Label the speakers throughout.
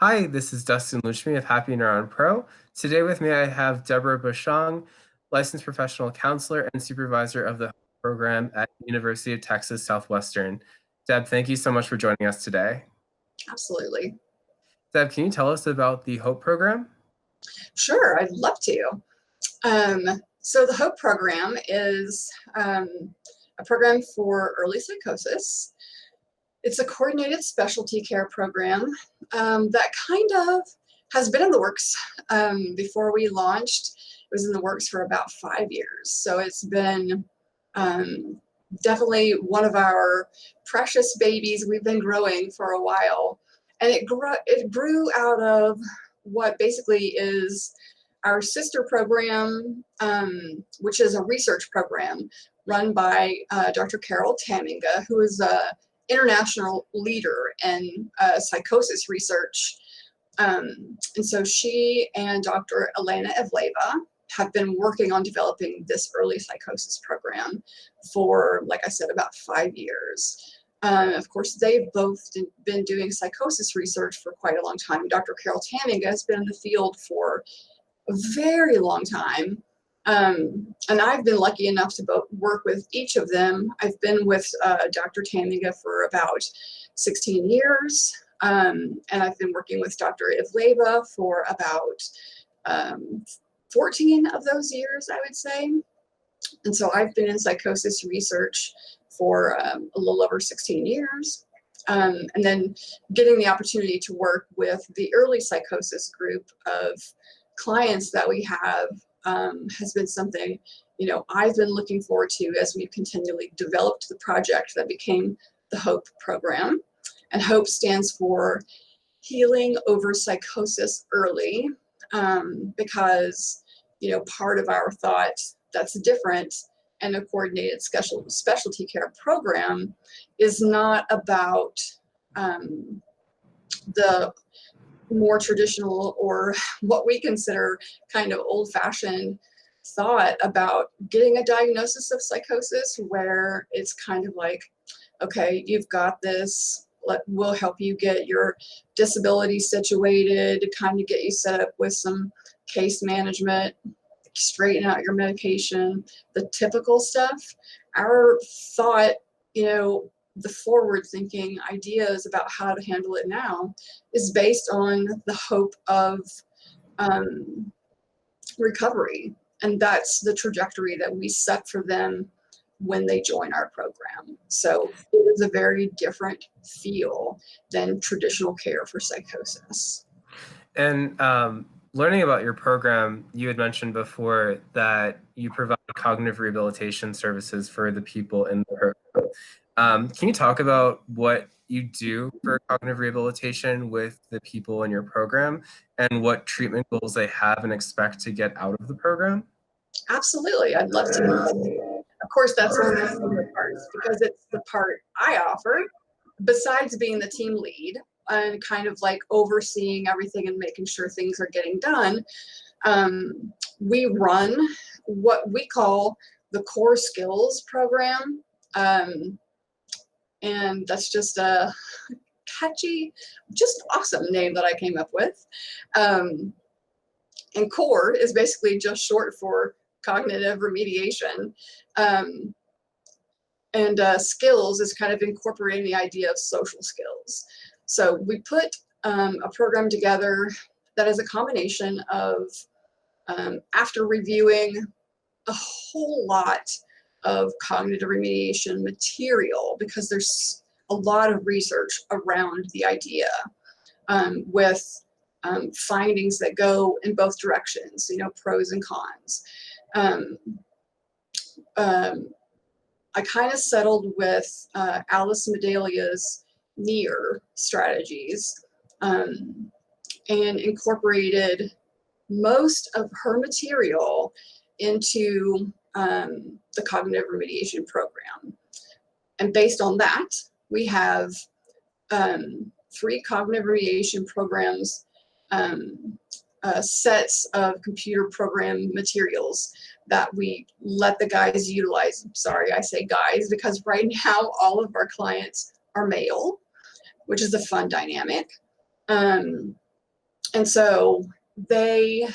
Speaker 1: Hi, this is Dustin Luchme of HappyNeuron Pro. Today with me I have Debra Bushong, licensed professional counselor and supervisor of the program at University of Texas Southwestern. Deb, thank you so much for joining us today.
Speaker 2: Absolutely.
Speaker 1: Deb, can you tell us about the HOPE program?
Speaker 2: Sure, I'd love to. So the HOPE program is a program for early psychosis. It's a coordinated specialty care program that kind of has been in the works before we launched. It was in the works for about 5 years. So it's been definitely one of our precious babies we've been growing for a while. And it grew out of what basically is our sister program, which is a research program run by Dr. Carol Taminga, who is an international leader in psychosis research. And so she and Dr. Elena Evleva have been working on developing this early psychosis program for, like I said, about 5 years. Of course, they've both been doing psychosis research for quite a long time. Dr. Carol Taminga has been in the field for a very long time. And I've been lucky enough to both work with each of them. I've been with Dr. Taminga for about 16 years. And I've been working with Dr. Evleva for about 14 of those years, I would say. And so I've been in psychosis research for a little over 16 years. And then getting the opportunity to work with the early psychosis group of clients that we have has been something, I've been looking forward to as we've continually developed the project that became the HOPE program. And HOPE stands for Healing Over Psychosis Early, because, part of our thought that's different and a coordinated specialty care program is not about the more traditional or what we consider kind of old-fashioned thought about getting a diagnosis of psychosis, where it's kind of like, okay, you've got this, we'll help you get your disability situated, kind of get you set up with some case management, straighten out your medication, the typical stuff. Our thought, the forward thinking ideas about how to handle it now is based on the hope of recovery. And that's the trajectory that we set for them when they join our program. So it is a very different feel than traditional care for psychosis.
Speaker 1: And learning about your program, you had mentioned before that you provide cognitive rehabilitation services for the people in the program. Can you talk about what you do for cognitive rehabilitation with the people in your program and what treatment goals they have and expect to get out of the program?
Speaker 2: Absolutely, I'd love to. Of course, that's one of my favorite parts because it's the part I offer, besides being the team lead and kind of like overseeing everything and making sure things are getting done. We run what we call the core skills program. And that's just a catchy, just awesome name that I came up with. And core is basically just short for cognitive remediation. And skills is kind of incorporating the idea of social skills. So we put a program together that is a combination of, after reviewing a whole lot of cognitive remediation material, because there's a lot of research around the idea, with findings that go in both directions, pros and cons. I kind of settled with Alice Medalia's NEAR strategies, and incorporated most of her material into the cognitive remediation program. And based on that, we have 3 cognitive remediation programs, sets of computer program materials that we let the guys utilize. Sorry, I say guys, because right now all of our clients are male, which is a fun dynamic. And so they,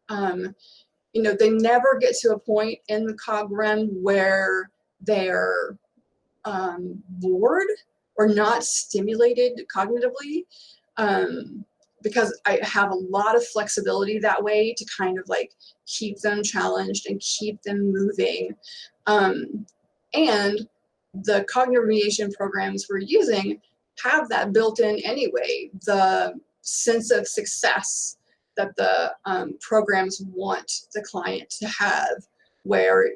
Speaker 2: they never get to a point in the cog REM where they're bored or not stimulated cognitively, because I have a lot of flexibility that way to kind of like keep them challenged and keep them moving. And the cognitive remediation programs we're using have that built in anyway, the sense of success that the programs want the client to have, where,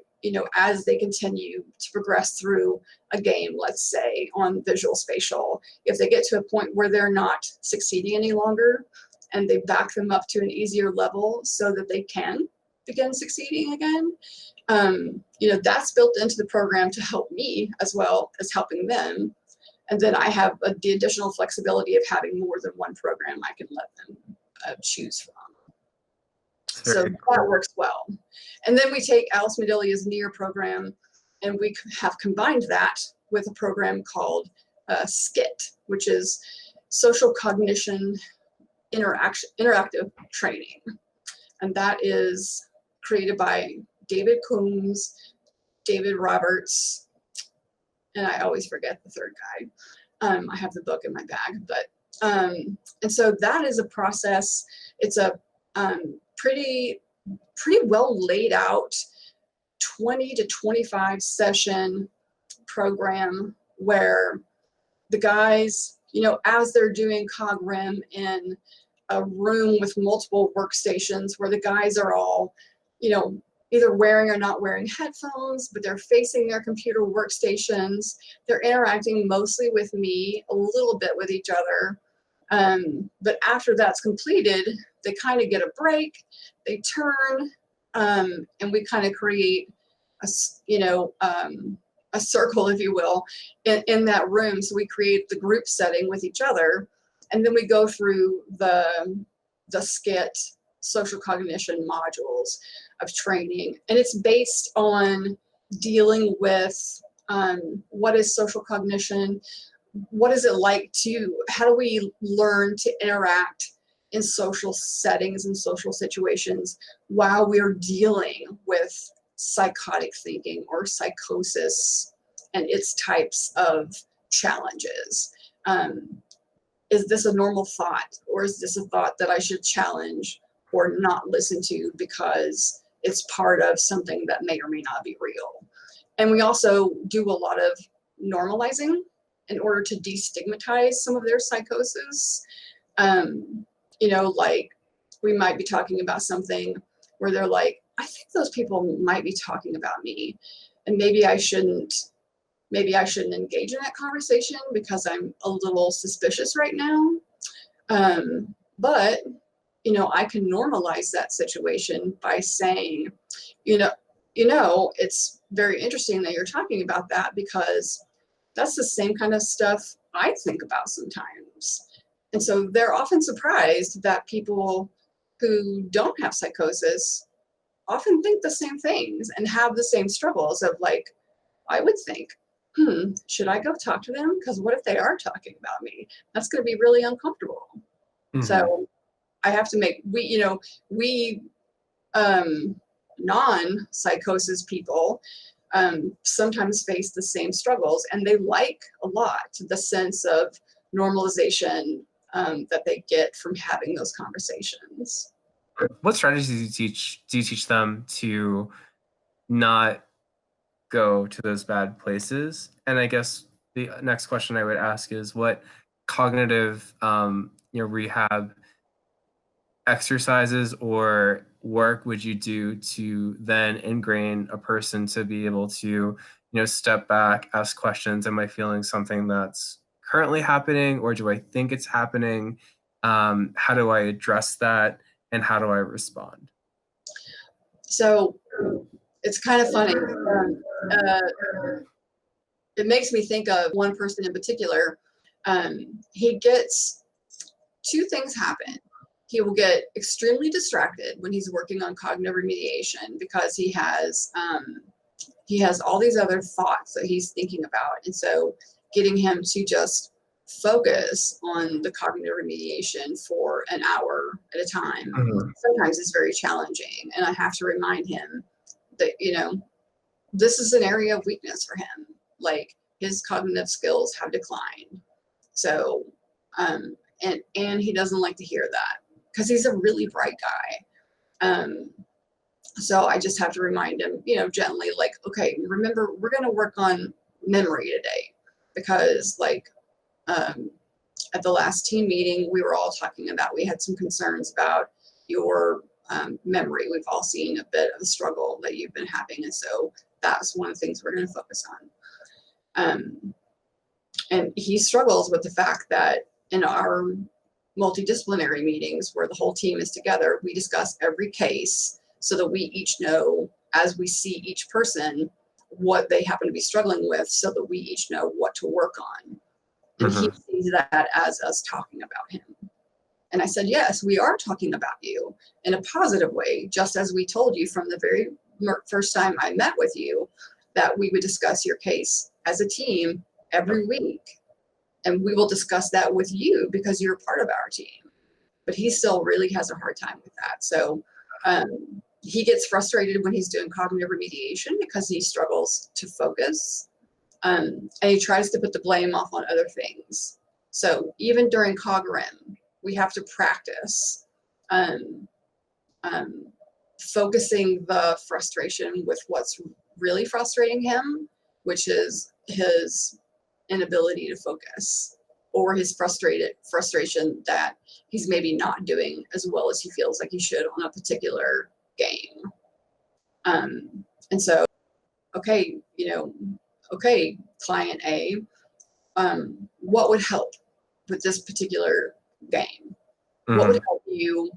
Speaker 2: as they continue to progress through a game, let's say on visual spatial, if they get to a point where they're not succeeding any longer and they back them up to an easier level so that they can begin succeeding again, that's built into the program to help me as well as helping them. And then I have the additional flexibility of having more than one program I can let them choose from. So that works well. And then we take Alice Medelia's NEAR program, and we have combined that with a program called SCIT, which is Social Cognition Interactive Training. And that is created by David Coombs, David Roberts, and I always forget the third guy. I have the book in my bag, but and so that is a process. It's a pretty well laid out 20 to 25 session program where the guys, as they're doing cog REM in a room with multiple workstations where the guys are all, either wearing or not wearing headphones, but they're facing their computer workstations. They're interacting mostly with me, a little bit with each other. But after that's completed, they kind of get a break, they turn, and we kind of create a circle, if you will, in that room. So we create the group setting with each other, and then we go through the SCIT social cognition modules of training. And it's based on dealing with what is social cognition, what is it like how do we learn to interact in social settings and social situations while we're dealing with psychotic thinking or psychosis and its types of challenges. Is this a normal thought, or is this a thought that I should challenge or not listen to because it's part of something that may or may not be real? And we also do a lot of normalizing in order to destigmatize some of their psychosis. Like we might be talking about something where they're like, I think those people might be talking about me, and maybe I shouldn't engage in that conversation because I'm a little suspicious right now. But I can normalize that situation by saying, it's very interesting that you're talking about that, because that's the same kind of stuff I think about sometimes. And so they're often surprised that people who don't have psychosis often think the same things and have the same struggles of like, I would think, should I go talk to them? Because what if they are talking about me? That's going to be really uncomfortable. Mm-hmm. So I have to make, we non-psychosis people sometimes face the same struggles, and they like a lot the sense of normalization that they get from having those conversations.
Speaker 1: What strategies do you teach them to not go to those bad places? And I guess the next question I would ask is, what cognitive rehab exercises or work would you do to then ingrain a person to be able to step back, ask questions? Am I feeling something that's currently happening, or do I think it's happening? How do I address that, and how do I respond?
Speaker 2: So it's kind of funny. It makes me think of one person in particular. He gets two things happen. He will get extremely distracted when he's working on cognitive remediation because he has all these other thoughts that he's thinking about. And so getting him to just focus on the cognitive remediation for an hour at a time.
Speaker 1: Mm-hmm.
Speaker 2: Sometimes it's very challenging, and I have to remind him that, this is an area of weakness for him. Like, his cognitive skills have declined. So, and he doesn't like to hear that because he's a really bright guy. So I just have to remind him, gently, like, okay, remember, we're going to work on memory today, because at the last team meeting, we were all talking about, we had some concerns about your memory. We've all seen a bit of a struggle that you've been having. And so that's one of the things we're going to focus on. And he struggles with the fact that in our multidisciplinary meetings where the whole team is together, we discuss every case so that we each know, as we see each person, what they happen to be struggling with, so that we each know what to work on. And he sees that as us talking about him. And I said, yes, we are talking about you in a positive way, just as we told you from the very first time I met with you, that we would discuss your case as a team every week. And we will discuss that with you because you're part of our team. But he still really has a hard time with that. So he gets frustrated when he's doing cognitive remediation because he struggles to focus. And he tries to put the blame off on other things. So even during CogRem, we have to practice focusing the frustration with what's really frustrating him, which is his inability to focus, or his frustration that he's maybe not doing as well as he feels like he should on a particular game. And so, okay, okay, client A, what would help with this particular game? What would help you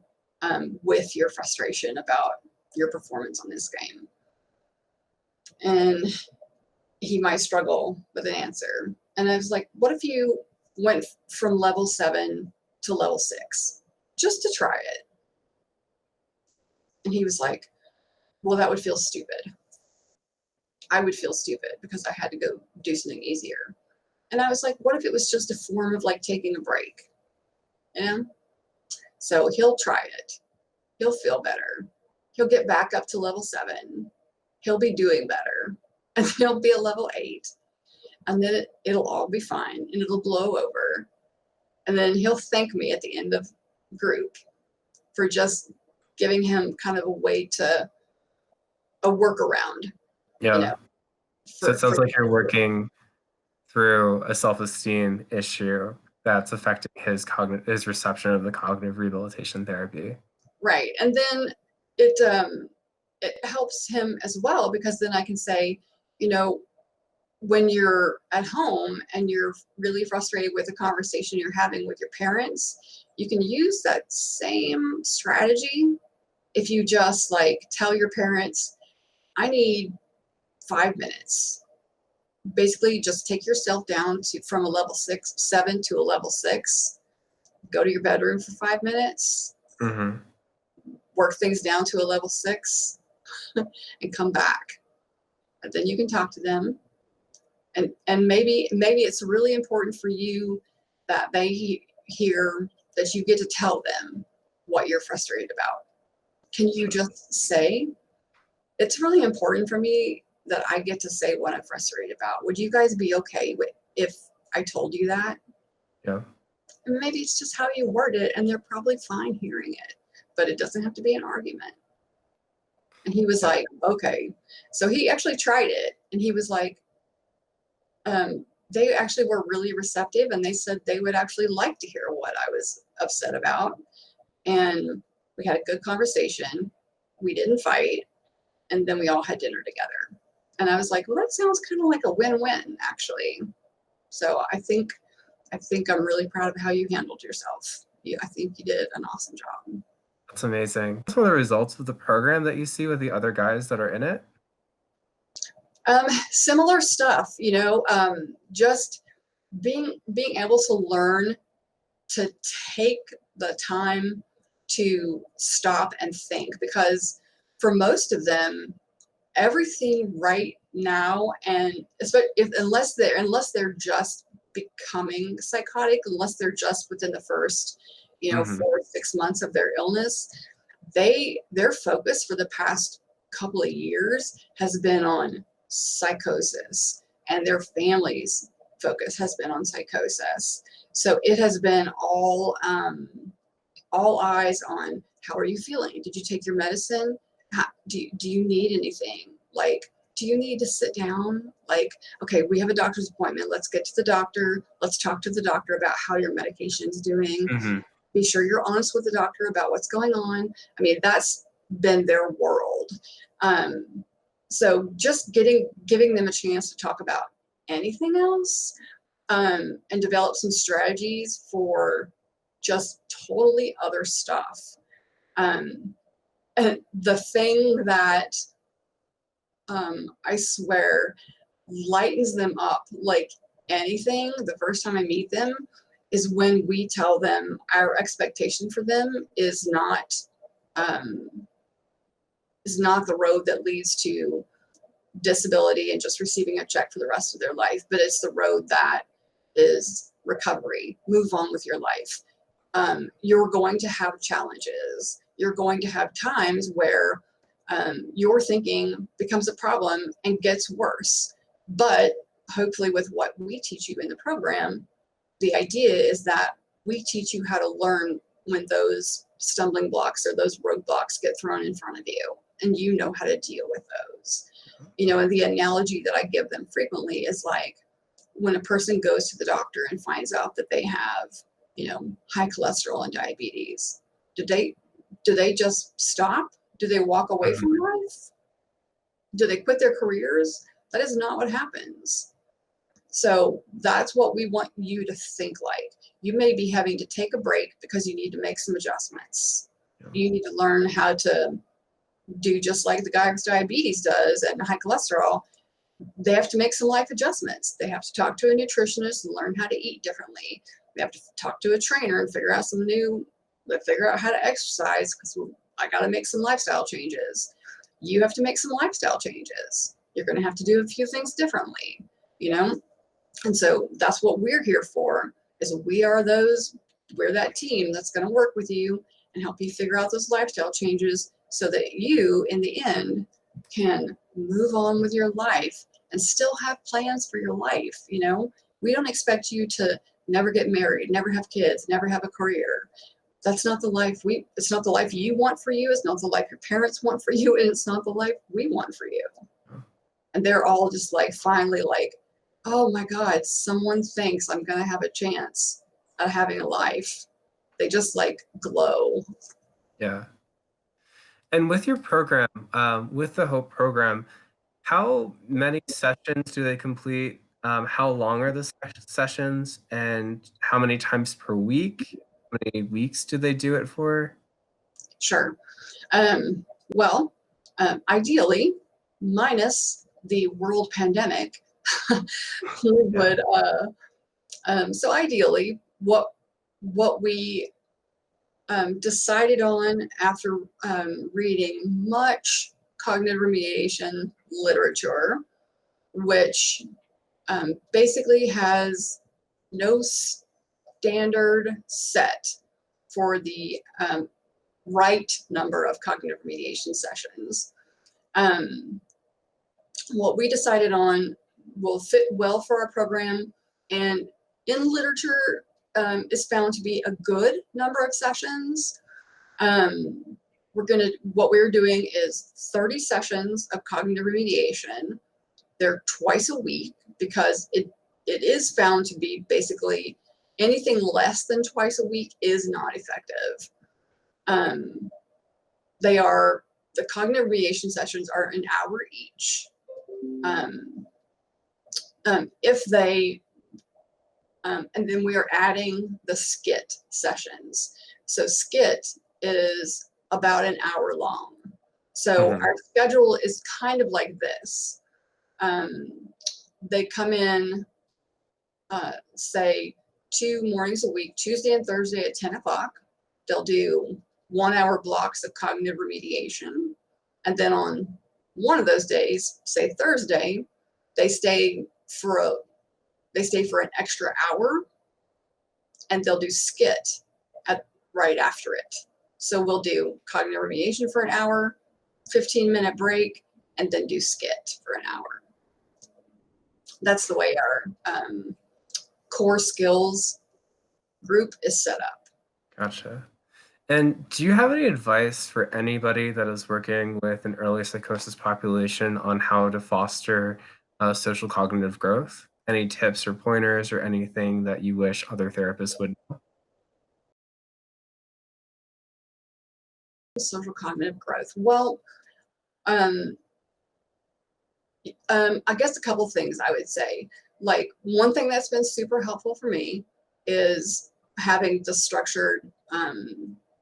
Speaker 2: with your frustration about your performance on this game? And he might struggle with an answer. And I was like, what if you went from level 7 to level 6 just to try it? And he was like, well, that would feel stupid. I would feel stupid because I had to go do something easier. And I was like, what if it was just a form of like taking a break? So he'll try it. He'll feel better. He'll get back up to level 7. He'll be doing better. And he'll be a level 8. And then it'll all be fine and it'll blow over. And then he'll thank me at the end of group for just giving him kind of a way to, a workaround.
Speaker 1: Yeah. So it sounds like you're working through a self-esteem issue that's affecting his reception of the cognitive rehabilitation therapy.
Speaker 2: Right. And then it helps him as well, because then I can say, when you're at home and you're really frustrated with the conversation you're having with your parents, you can use that same strategy if you just like tell your parents, I need 5 minutes. Basically, just take yourself down from a level 7 to a level 6. Go to your bedroom for 5 minutes. Work things down to a level 6 and come back. And then you can talk to them. And maybe it's really important for you that they hear that you get to tell them what you're frustrated about. Can you just say, it's really important for me that I get to say what I'm frustrated about. Would you guys be okay if I told you that?
Speaker 1: Yeah.
Speaker 2: And maybe it's just how you word it, and they're probably fine hearing it, but it doesn't have to be an argument. And he was like, okay. So he actually tried it, and he was like, they actually were really receptive, and they said they would actually like to hear what I was upset about. And we had a good conversation. We didn't fight. And then we all had dinner together. And I was like, well, that sounds kind of like a win-win, actually. So I think I'm really proud of how you handled yourself. I think you did an awesome job.
Speaker 1: That's amazing. What's one of the results of the program that you see with the other guys that are in it?
Speaker 2: Similar stuff, just being able to learn to take the time to stop and think, because for most of them, everything right now, and unless they're just becoming psychotic unless they're just within the first,
Speaker 1: Mm-hmm.
Speaker 2: 4 or 6 months of their illness. Their focus for the past couple of years has been on psychosis, and their family's focus has been on psychosis. So it has been all eyes on, how are you feeling? Did you take your medicine? Do you need anything? Like, do you need to sit down? Like, okay, we have a doctor's appointment. Let's get to the doctor. Let's talk to the doctor about how your medication's doing.
Speaker 1: Mm-hmm.
Speaker 2: Be sure you're honest with the doctor about what's going on. I mean, that's been their world. So just giving them a chance to talk about anything else, and develop some strategies for just totally other stuff. And the thing that I swear lightens them up like anything the first time I meet them is when we tell them our expectation for them is not the road that leads to disability and just receiving a check for the rest of their life, but it's the road that is recovery. Move on with your life. You're going to have challenges. You're going to have times where your thinking becomes a problem and gets worse. But hopefully with what we teach you in the program, the idea is that we teach you how to learn when those stumbling blocks or those roadblocks get thrown in front of you, and you know how to deal with those. And the analogy that I give them frequently is like when a person goes to the doctor and finds out that they have, high cholesterol and diabetes, do they just stop? Do they walk away
Speaker 1: Mm-hmm.
Speaker 2: from life? Do they quit their careers? That is not what happens. So that's what we want you to think like. You may be having to take a break because you need to make some adjustments.
Speaker 1: Yeah.
Speaker 2: You need to learn how to do just like the guy with diabetes does and high cholesterol. They have to make some life adjustments. They have to talk to a nutritionist and learn how to eat differently. They have to talk to a trainer and figure out how to exercise, because I got to make some lifestyle changes. You have to make some lifestyle changes. You're going to have to do a few things differently, And so that's what we're here for, is we're that team that's going to work with you and help you figure out those lifestyle changes so that you, in the end, can move on with your life and still have plans for your life. We don't expect you to never get married, never have kids, never have a career. That's not the life it's not the life you want for you. It's not the life your parents want for you. And it's not the life we want for you. And they're all just like, finally, like, oh my God, someone thinks I'm going to have a chance at having a life. They just like glow.
Speaker 1: Yeah. And with your program, with the Hope program, how many sessions do they complete? How long are the sessions? And how many times per week? How many weeks do they do it for?
Speaker 2: Sure. Well, ideally, minus the world pandemic, we would, so ideally, what we decided on after reading much cognitive remediation literature, which basically has no standard set for the right number of cognitive remediation sessions. What we decided on will fit well for our program, and in literature is found to be a good number of sessions. What we're doing is 30 sessions of cognitive remediation. They're twice a week because it is found to be basically anything less than twice a week is not effective. The cognitive remediation sessions are an hour each. And then we are adding the skit sessions. So skit is about an hour long. So our schedule is kind of like this. They come in, say, 2 mornings a week, Tuesday and Thursday at 10 o'clock. They'll do 1-hour blocks of cognitive remediation. And then on one of those days, say Thursday, they stay they stay for an extra hour, and they'll do skit right after it. So we'll do cognitive remediation for an hour, 15-minute break, and then do skit for an hour. That's the way our core skills group is set up.
Speaker 1: Gotcha. And do you have any advice for anybody that is working with an early psychosis population on how to foster social cognitive growth? Any tips or pointers or anything that you wish other therapists would know?
Speaker 2: Social cognitive growth. Well, I guess a couple things I would say. Like, one thing that's been super helpful for me is having the structured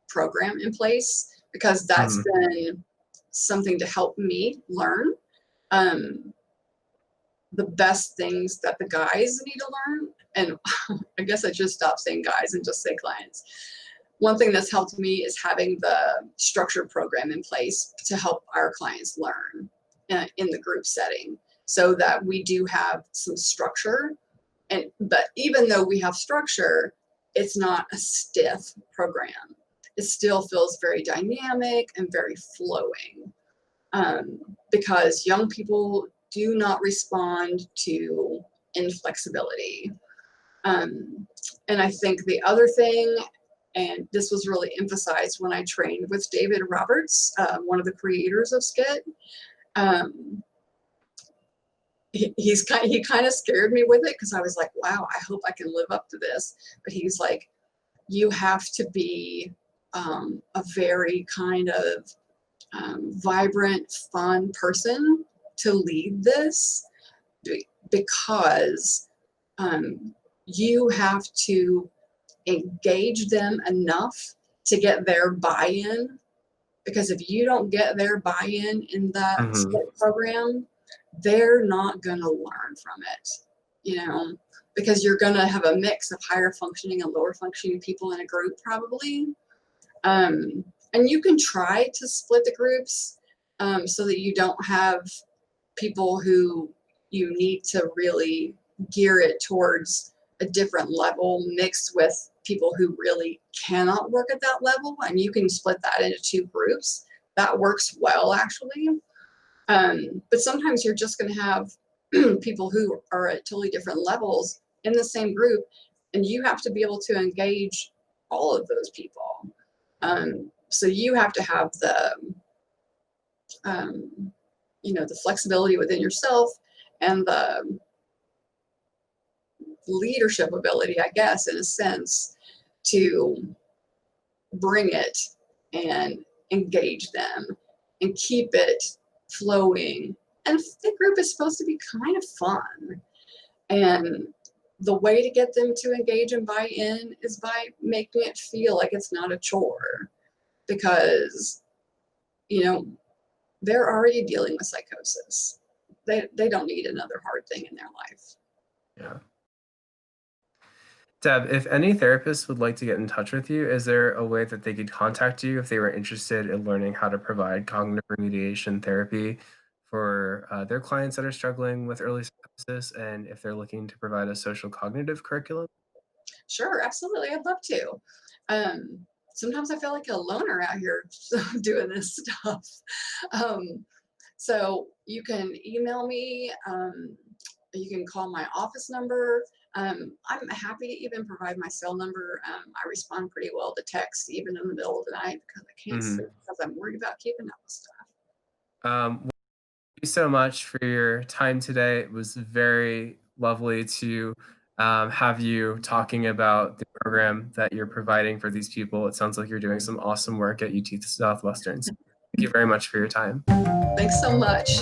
Speaker 2: program in place, because that's been something to help me learn the best things that the guys need to learn. And I guess I should stop saying guys and just say clients. One thing that's helped me is having the structured program in place to help our clients learn in the group setting, so that we do have some structure. But even though we have structure, it's not a stiff program. It still feels very dynamic and very flowing, because young people do not respond to inflexibility. And I think the other thing, and this was really emphasized when I trained with David Roberts, one of the creators of SCIT. He kind of scared me with it, because I was like, wow, I hope I can live up to this. But he's like, you have to be a very kind of vibrant, fun person to lead this, because you have to engage them enough to get their buy-in. Because if you don't get their buy-in in that program, they're not going to learn from it, because you're going to have a mix of higher functioning and lower functioning people in a group, probably. And you can try to split the groups so that you don't have people who you need to really gear it towards a different level mixed with people who really cannot work at that level, and you can split that into two groups. That works well, actually. But sometimes you're just going to have people who are at totally different levels in the same group, and you have to be able to engage all of those people. So you have to have the the flexibility within yourself and the leadership ability, I guess, in a sense, to bring it and engage them and keep it flowing. And the group is supposed to be kind of fun. And the way to get them to engage and buy in is by making it feel like it's not a chore, because, they're already dealing with psychosis. They don't need another hard thing in their life.
Speaker 1: Yeah. Deb, if any therapists would like to get in touch with you, is there a way that they could contact you if they were interested in learning how to provide cognitive remediation therapy for their clients that are struggling with early psychosis, and if they're looking to provide a social cognitive curriculum?
Speaker 2: Sure, absolutely. I'd love to. Sometimes I feel like a loner out here doing this stuff. So you can email me. You can call my office number. I'm happy to even provide my cell number. I respond pretty well to text, even in the middle of the night, because I can't sleep, because I'm worried about keeping up with stuff.
Speaker 1: Thank you so much for your time today. It was very lovely to have you talking about the program that you're providing for these people. It sounds like you're doing some awesome work at UT Southwestern. So thank you very much for your time.
Speaker 2: Thanks so much.